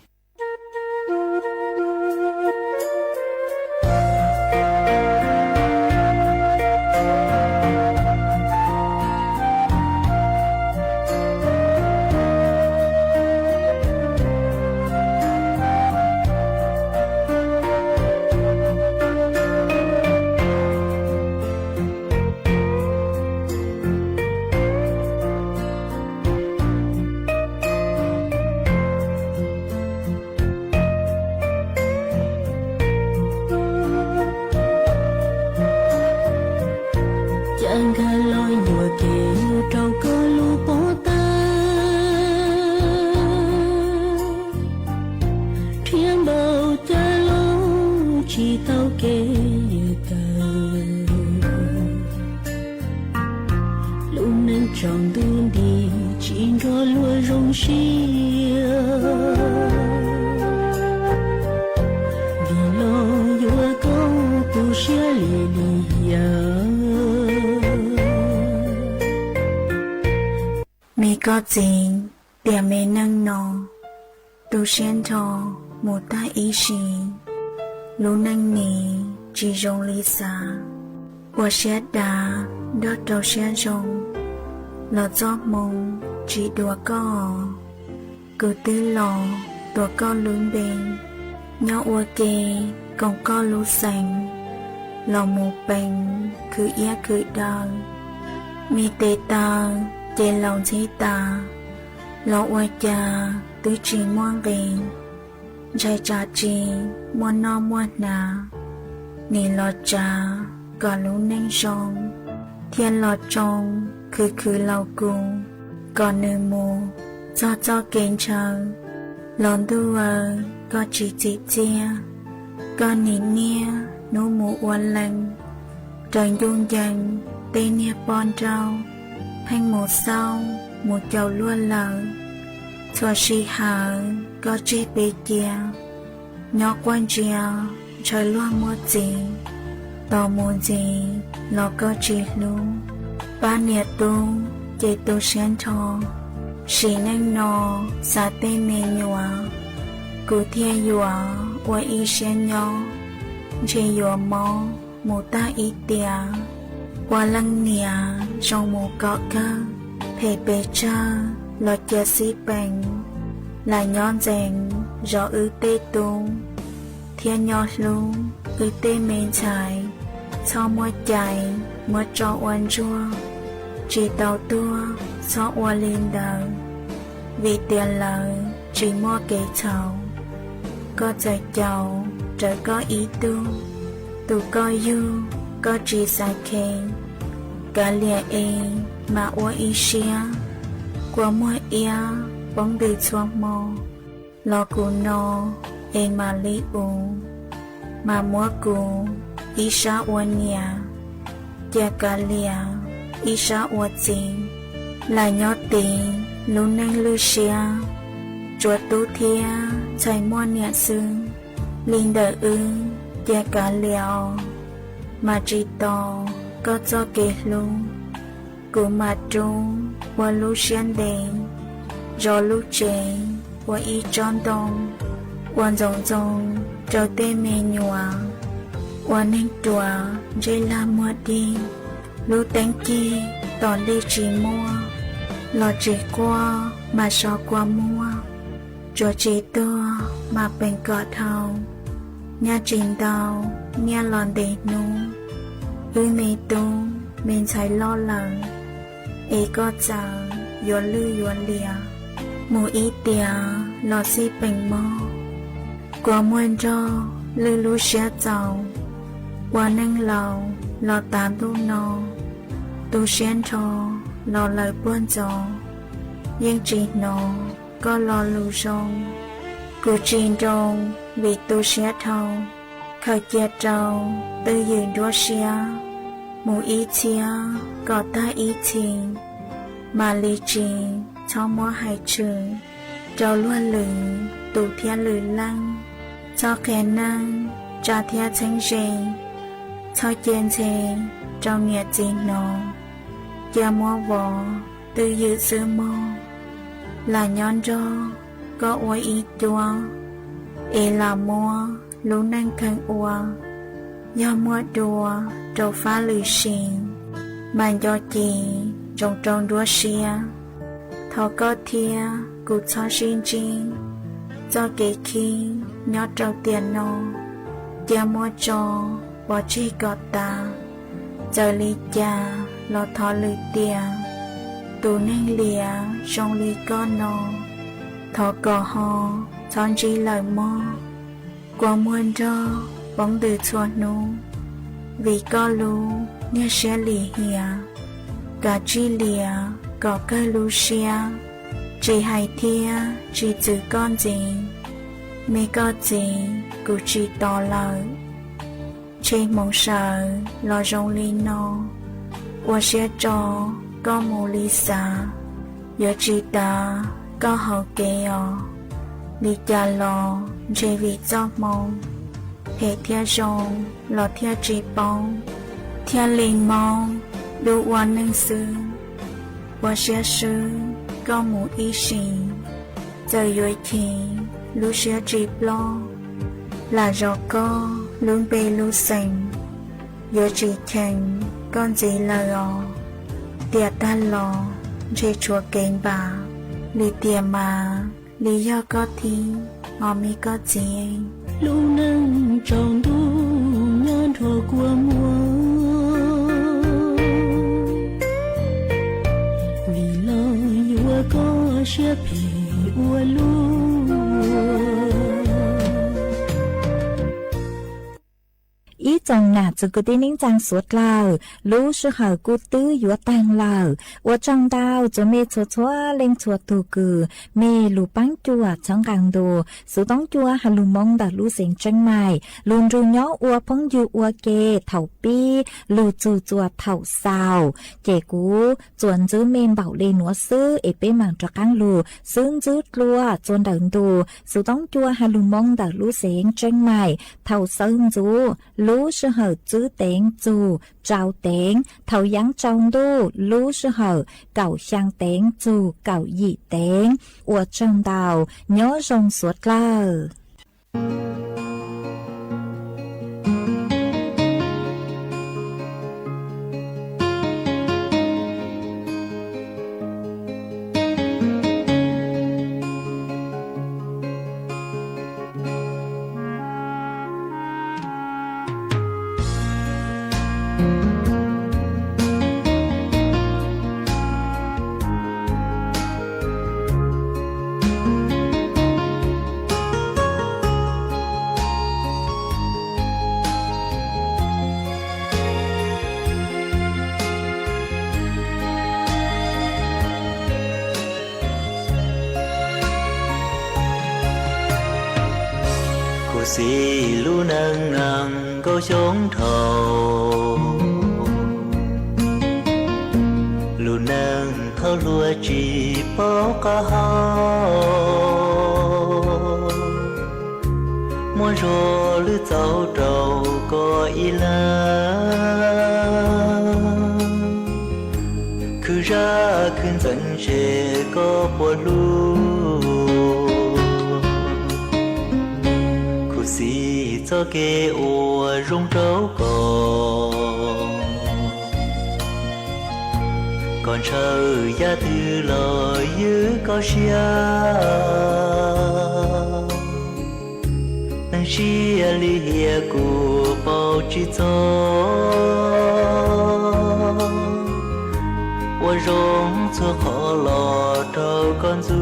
có gì để mẹ nâng nó tu sen thọ một ta ý xin lúc nâng nì chỉ dùng lý xa của xe đá đốt đầu xe dùng lọ gió mông chỉ đùa có cứ tư lọ đùa có lưỡng bên nhỏ ua kê còn có lũ xanh lọ một bên cứ ia cứ đau mi tê ta chế lòng chế ta lo ua cha tứ chỉ muôn ghen trái cha chi muôn no muôn na nì lo cha có lũ neng rong thiên lo trong cứ lau cùng còn nơi mù cho kén chờ lon đua có chỉ chia có nỉ nia nô mù uốn lành trời dung dần tê nia bon trao thanh một sau một chầu luôn lờ cho si hà có chết bê chia nhỏ quan chia trời loa mua gì tò mò gì lo có chỉ luôn ba nhiệt tu chế tu sen thọ xì neng nọ sa tê mê nhua cụ thiên nhua qua y sen nhỏ chế nhua mò một ta y tia qua lăng nia trong một cọ cơ phê bê cha lo chia si bèn là nhon rèn rõ ư tê tu thiên nhỏ luôn ư tê mê chạy cho mua chạy mua cho oan chua chỉ tàu tua cho oan lên đời vì tiền lời chỉ mua kế chầu có chạy chầu trời có ý tu có du có chỉ sai khen cả lìa mà ua ý xia qua mua ia bóng đi xóa mò lo cù no mà lý mà mua cù ý xa uốn nhà cha cả lìa ý xa uốn tiền là nhót tiền luôn nâng lưu xia chuột tu thia chạy mua nhà xương linh đời cha cả lìa mà chỉ to có cho kể luôn của mà trung qua lúc xuyên đèn rồi lúc trẻ qua ý tròn đông quan rồng cho tên mẹ nhua quan nên chùa dây la mua đi lúc đánh chi toàn đi chỉ mua lò chỉ qua mà so qua mua cho chỉ to mà bên cọ thầu nhà trình tàu nhà lòn để nụ ư mê tu mình phải lo lắng ấy có chờ yo lư yo lìa mù ý tìa lò xí bình mò qua muôn cho lư lú xé giàu qua nâng lầu lò tám tu nò tu xén trò lò lời buôn gió nhưng chỉ nò có lò lù rong cứ trình rong vì tu xé thâu khởi kiệt trâu tư dường đua xé mù ý chia có ta ý trình mà lý trình cho mô hải trừ trâu luôn lử tù thiên lử lăng cho kẻ năng cho thiên chánh rình cho kiên chê trong nhiệt trình nổ kia mô võ tư dự sư mô là nhón rô có ôi ý chua ê là mua lũ năng khăn ua do mua đùa trâu phá lử xìn bàn do chị trong trong đua xìa thọ có thia cụ cho xin chinh do kế khi nhớ trâu tiền nô kia mua cho bỏ chi gọt ta giờ ly cha lo thọ lư tiền tù nên lìa trong ly con nô thọ cò ho chọn chi lời mô qua muôn rô bóng từ chua nô vì có lú nghe sẽ lì hìa cả chi lìa có cây lú xia chỉ hay thia chỉ chữ con gì mê có gì cũng chỉ tỏ lời trên mong sợ lo rong ly nô qua sẽ cho có mù ly xa giờ chỉ ta có hậu kê lý cha lo chế vị cho mong hệ thia rong lo thia chỉ bóng thia linh mong đủ quan năng sư qua sẽ sư có mù ý xin giờ dối thì lũ sẽ chỉ lo là rõ có lương bê lũ xanh giờ chỉ thành con gì là rõ tiệt ta lo chế chùa kênh bà lý tiệt mà lý do có thì họ mới có gì lũ nâng trong đu nhân thua của mùa vì lo nhua có sẽ bị ua lũ ý trong nà chỉ có tin những trang suốt lào lũ sư hở cú tư yếu tăng lào ở trong đào cho mê chua chua lên chua tù cử mê lù bánh chua trong càng đồ sự tống chua hà lù mong đã lù xanh chân mài lùn rù nhó ua phong dư ua kê thảo pi lù chù chua thảo xào chè cú chuẩn giữ mên bảo lên núa sư ế bê mảng cho càng lù xương giữ lùa chuẩn đợn đồ sự tống chua hà lù mong đã lù xanh chân mài thảo sơn dù lũ sư hở chữ tiếng dù trao tiếng thầu giáng trong đô lũ sư hở cậu sang tiếng dù cậu dị tiếng ở trong đào nhớ rong suốt lờ xì lu nâng nâng câu chống thầu lu nâng thâu lúa chỉ bao cá hao muốn rô lư cháu trầu có ý la cứ ra khuyên dẫn trẻ có bộ lu xì cho kê ua rung trấu có còn chờ giá từ lời như có xia nang xia li hia của bao chỉ cho我容错好了找关注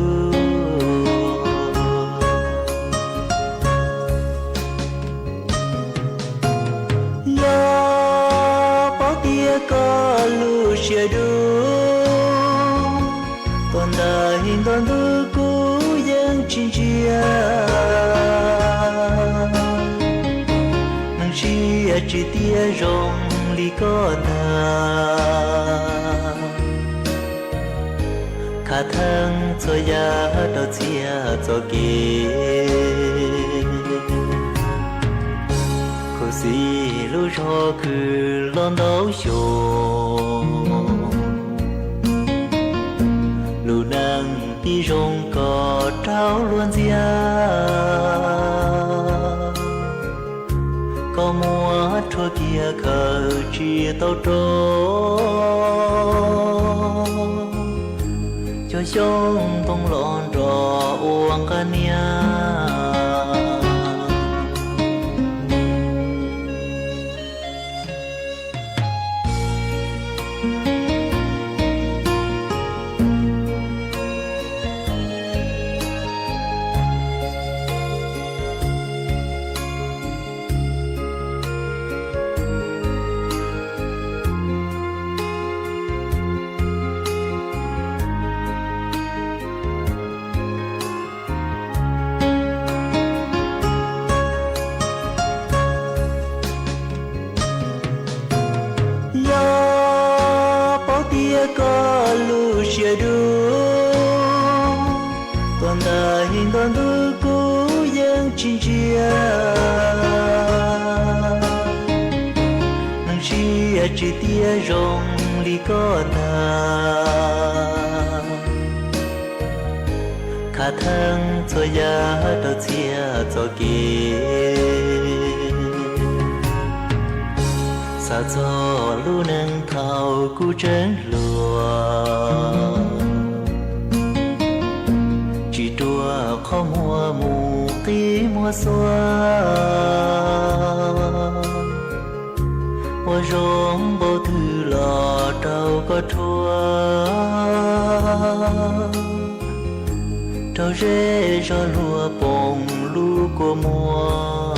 呀包爹个路些路toàn đời toàn tư cố dân trên chia nang chia chỉ tia rong li có ta khả thân cho ya đâu chia cho kia cô gì lúc cho cứ lon đấu show lu nang đi rong có trao luôn dia có mua cho kia khờ chia tao trôi cho sông tông lon trò uống cả nia có lu chia đu toàn đời toàn tư cố dân trên chia nang chia chỉ tia rong li có ta khả thân cho ya đâu chia cho kia sao cho lu nâng thao cú trấn lùa chỉ đua khó mua mù tí mua xóa hoa rong bao thứ lò trâu có thua trâu rễ cho lúa bông lu của mùa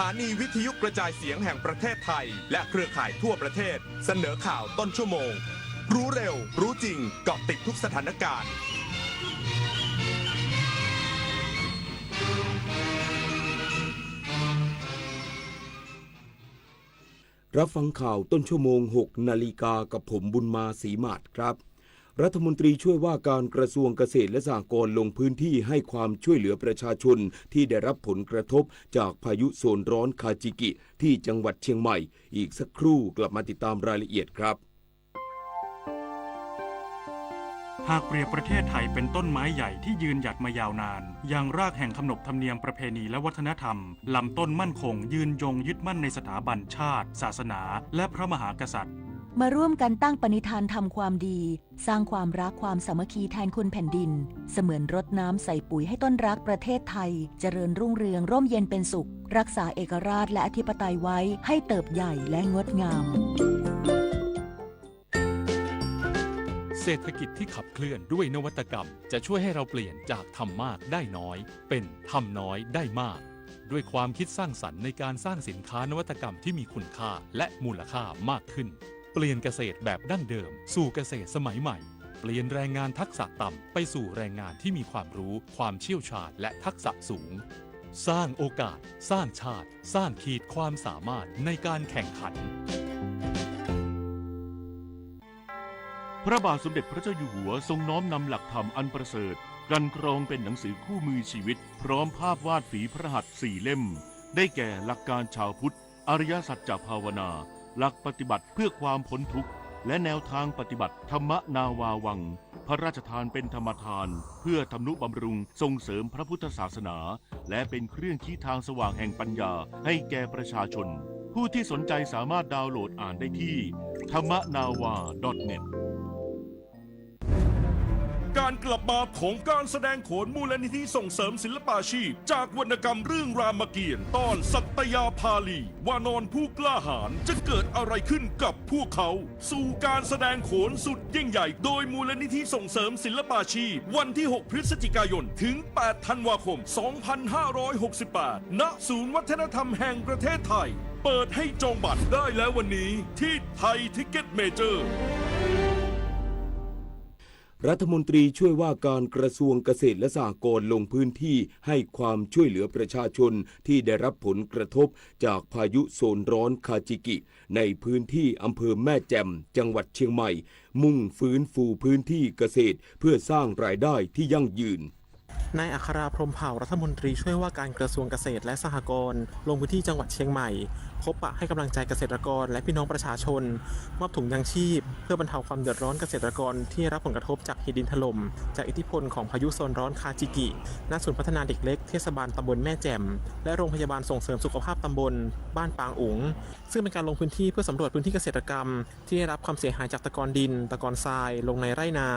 านีวิทยุกระจายเสียงแห่งประเทศไทยและเครือข่ายทั่วประเทศเสนอข่าวต้นชั่วโมงรู้เร็วรู้จริงเกาะติดทุกสถานการณ์รับฟังข่าวต้นชั่วโมง 6 นาฬิกากับผมบุญมาศรีมาศครับรัฐมนตรีช่วยว่าการกระทรวงเกษตรและสหกรณ์ลงพื้นที่ให้ความช่วยเหลือประชาชนที่ได้รับผลกระทบจากพายุโซนร้อนคาจิกิที่จังหวัดเชียงใหม่อีกสักครู่กลับมาติดตามรายละเอียดครับหากเปรียบประเทศไทยเป็นต้นไม้ใหญ่ที่ยืนหยัดมายาวนานอย่างรากแห่งขนบธรรมเนียมประเพณีและวัฒนธรรมลำต้นมั่นคงยืนยงยึดมั่นในสถาบันชาติศาสนาและพระมหากษัตริย์มาร่วมกันตั้งปณิธานทำความดีสร้างความรักความสามัคคีแทนคุณแผ่นดินเสมือนรดน้ำใส่ปุ๋ยให้ต้นรักประเทศไทยเจริญรุ่งเรืองร่มเย็นเป็นสุขรักษาเอกราชและอธิปไตยไว้ให้เติบใหญ่และงดงามเศรษฐกิจที่ขับเคลื่อนด้วยนวัตกรรมจะช่วยให้เราเปลี่ยนจากทำมากได้น้อยเป็นทำน้อยได้มากด้วยความคิดสร้างสรรค์ในการสร้างสินค้านวัตกรรมที่มีคุณค่าและมูลค่ามากขึ้นเปลี่ยนเกษตรแบบดั้งเดิมสู่เกษตรสมัยใหม่เปลี่ยนแรงงานทักษะต่ำไปสู่แรงงานที่มีความรู้ความเชี่ยวชาญและทักษะสูงสร้างโอกาสสร้างชาติสร้างขีดความสามารถในการแข่งขันพระบาทสมเด็จพระเจ้าอยู่หัวทรงน้อมนำหลักธรรมอันประเสริฐกันกรองเป็นหนังสือคู่มือชีวิตพร้อมภาพวาดฝีพระหัตถ์4 เล่มได้แก่หลักการชาวพุทธอริยสัจจภาวนาหลักปฏิบัติเพื่อความพ้นทุกข์และแนวทางปฏิบัติธรรมนาวาวังพระราชทานเป็นธรรมทานเพื่อทำนุบำรุงส่งเสริมพระพุทธศาสนาและเป็นเครื่องชี้ทางสว่างแห่งปัญญาให้แก่ประชาชนผู้ที่สนใจสามารถดาวน์โหลดอ่านได้ที่thammanava.netการกลับมาของการแสดงโขนมูลนิธิส่งเสริมศิลปาชีพจากวรรณกรรมเรื่องรามเกียรติ์ตอนสัตยาภาลีวานอนผู้กล้าหาญจะเกิดอะไรขึ้นกับพวกเขาสู่การแสดงโขนสุดยิ่งใหญ่โดยมูลนิธิส่งเสริมศิลปาชีพวันที่ 6 พฤศจิกายนถึง 8 ธันวาคม 2568 ณ ศูนย์วัฒนธรรมแห่งประเทศไทยเปิดให้จองบัตรได้แล้ววันนี้ที่ไทยทิกเก็ตเมเจอร์รัฐมนตรีช่วยว่าการกระทรวงเกษตรและสหกรณ์ลงพื้นที่ให้ความช่วยเหลือประชาชนที่ได้รับผลกระทบจากพายุโซนร้อนคาจิกิในพื้นที่อำเภอแม่แจ่มจังหวัดเชียงใหม่มุ่งฟื้นฟูพื้นที่เกษตรเพื่อสร้างรายได้ที่ยั่งยืนนายอัคราพรหมเผ่ารัฐมนตรีช่วยว่าการกระทรวงเกษตรและสหกรณ์ลงพื้นที่จังหวัดเชียงใหม่พบปะให้กำลังใจเกษตรกรและพี่น้องประชาชนมอบถุงยางชีพเพื่อบรรเทาความเดือดร้อนเกษตรกรที่รับผลกระทบจากเหตุดินถล่มจากอิทธิพลของพายุโซนร้อนคาจิกิณศูนย์พัฒนาเด็กเล็กเทศบาลตำบลแม่แจ่มและโรงพยาบาลส่งเสริมสุขภาพตำบลบ้านปางอุ๋งซึ่งเป็นการลงพื้นที่เพื่อสำรวจพื้นที่เกษตรกรรมที่ได้รับความเสียหายจากตะกอนดินตะกอนทรายลงในไร่นา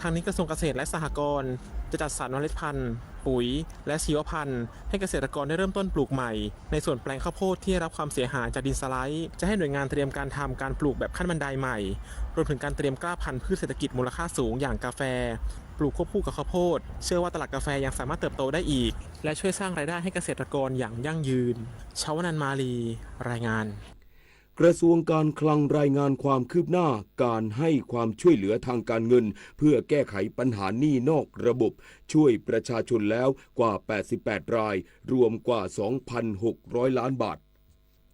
ทางนี้กระทรวงเกษตรและสหกรณ์จะจัดสรรเมล็ดพันธุ์ปุ๋ยและชีวพันธุ์ให้เกษตรกรได้เริ่มต้นปลูกใหม่ในส่วนแปลงข้าวโพดที่ได้รับความเสียหายจากดินสไลด์จะให้หน่วยงานเตรียมการทำการปลูกแบบขั้นบันไดใหม่รวมถึงการเตรียมกล้าพันธุ์พืชเศรษฐกิจมูลค่าสูงอย่างกาแฟปลูกควบคู่กับข้าวโพดเชื่อว่าตลาดกาแฟยังสามารถเติบโตได้อีกและช่วยสร้างรายได้ให้เกษตรกรอย่างยั่งยืนชวนันท์มาลีรายงานกระทรวงการคลังรายงานความคืบหน้าการให้ความช่วยเหลือทางการเงินเพื่อแก้ไขปัญหาหนี้นอกระบบช่วยประชาชนแล้วกว่า88รายรวมกว่า 2,600 ล้านบาท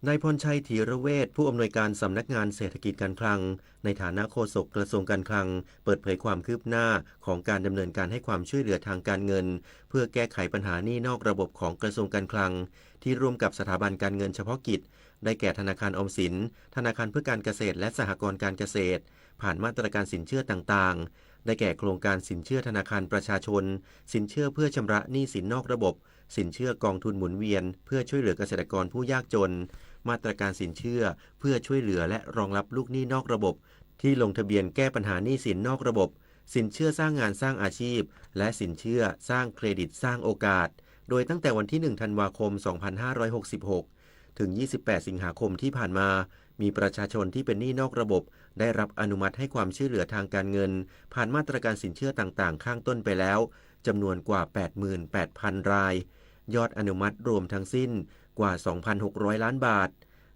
นายพรชัยธีระเวชผู้อำนวยการสำนักงานเศรษฐกิจการคลังในฐานะโฆษกกระทรวงการคลังเปิดเผยความคืบหน้าของการดำเนินการให้ความช่วยเหลือทางการเงินเพื่อแก้ไขปัญหาหนี้นอกระบบของกระทรวงการคลังที่ร่วมกับสถาบันการเงินเฉพาะกิจได้แก่ธนาคารออมสินธนาคารเพื่อการเกษตรและสหกรณ์การเกษตรผ่านมาตรการสินเชื่อต่างๆได้แก่โครงการสินเชื่อธนาคารประชาชนสินเชื่อเพื่อชำระหนี้สินนอกระบบสินเชื่อกองทุนหมุนเวียนเพื่อช่วยเหลือเกษตรกรผู้ยากจนมาตรการสินเชื่อเพื่อช่วยเหลือและรองรับลูกหนี้นอกระบบที่ลงทะเบียนแก้ปัญหาหนี้สินนอกระบบสินเชื่อสร้างงานสร้างอาชีพและสินเชื่อสร้างเครดิตสร้างโอกาสโดยตั้งแต่วันที่1ธันวาคม2566ถึง28สิงหาคมที่ผ่านมามีประชาชนที่เป็นหนี้นอกระบบได้รับอนุมัติให้ความช่วยเหลือทางการเงินผ่านมาตรการสินเชื่อต่างๆข้างต้นไปแล้วจำนวนกว่า 88,000 รายยอดอนุมัติรวมทั้งสิ้น กว่า 2,600 ล้านบาท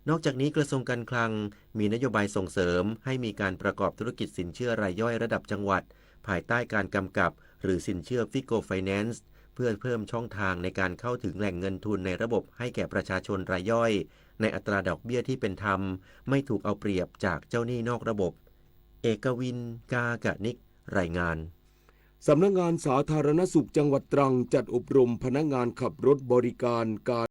นอกจากนี้กระทรวงการคลังมีนโยบายส่งเสริมให้มีการประกอบธุรกิจสินเชื่อรายย่อยระดับจังหวัดภายใต้การกำกับหรือสินเชื่อฟิโกไฟแนนซ์เพื่อเพิ่มช่องทางในการเข้าถึงแหล่งเงินทุนในระบบให้แก่ประชาชนรายย่อยในอัตราดอกเบี้ยที่เป็นธรรมไม่ถูกเอาเปรียบจากเจ้าหนี้นอกระบบเอกวินกากะนิกรายงานสำนักงานสาธารณสุขจังหวัดตรังจัดอบรมพนักงานขับรถบริการการ